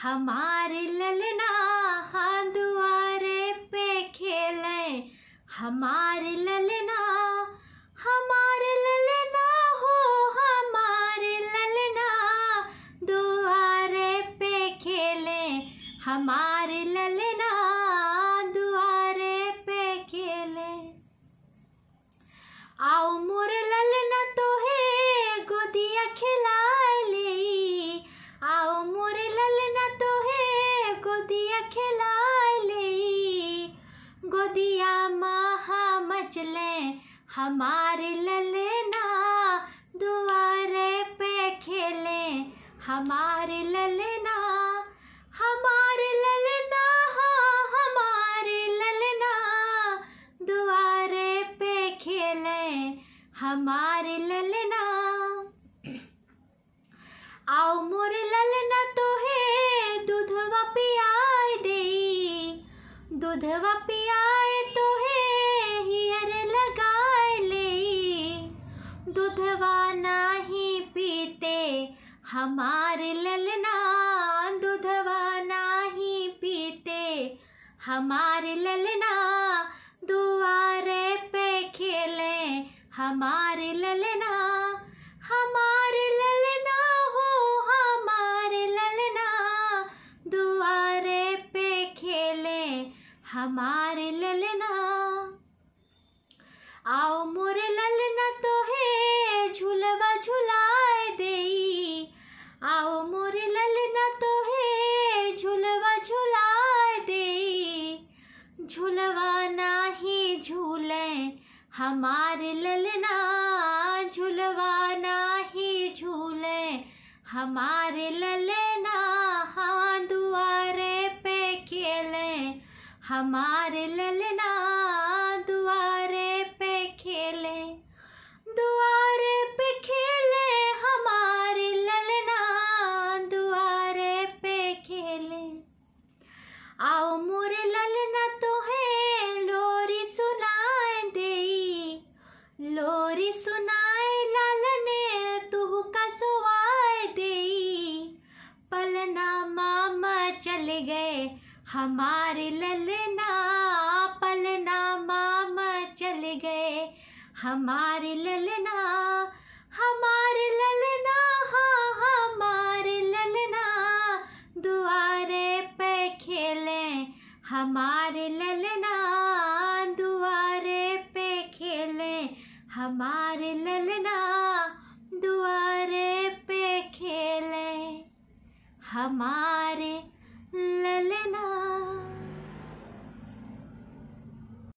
हमारे ललना हाँ दुआरे पे खेले, हमारे ललना हो, हमारे ललना दुआरे पे खेले, हमारे ललना दुआरे पे खेले। आओ मोर ललना तोहे गोदिया खिलाए ले, आओ मोर ललना तोहे गोदिया खिलाए ले, गोदिया महा मचले हमारे ललना दुआरे पे खेले, हमारे ललना हाँ हमारे ललना दुआरे पे खेले, हमारे ललना। आओ मोर ललना तोहे दूधवा पियाए दे, दूधवा पियाए तोहे हियर लगाए ले, दूधवा नाही पीते हमारे ललना, दूधवा नाही पीते हमारे ललना दुआरे पे खेले, हमारे ललना हो, हमारे ललना दुआरे पे खेले, हमारे ललना। आओ मोर ललना तोहे झूलवा झुलाए दे, आओ मोर ललना तोहे झूलवा झुलाए दे, झूलवा नाही झूले हमारे ललना, झूलवा नाही झूले हमारे ललना, हाँ दुआरे पे खेले, हमारे ललना दुआरे पे खेले, दुआरे पे खेले हमारे ललना दुआरे पे खेले। आओ मोर ललना तोहे लोरी सुनाए दे, लोरी सुनाए लालने तुह का सुवाए दे, पलना मामा चल गए हमारे ललना, पलना मामा चल गए हमारे ललना, हमारे ललना हाँ हमारे ललना दुआरे पे खेले, हमारे ललना दुआरे पे खेले, हमारे ललना दुआरे पे खेले, हमारे ललना।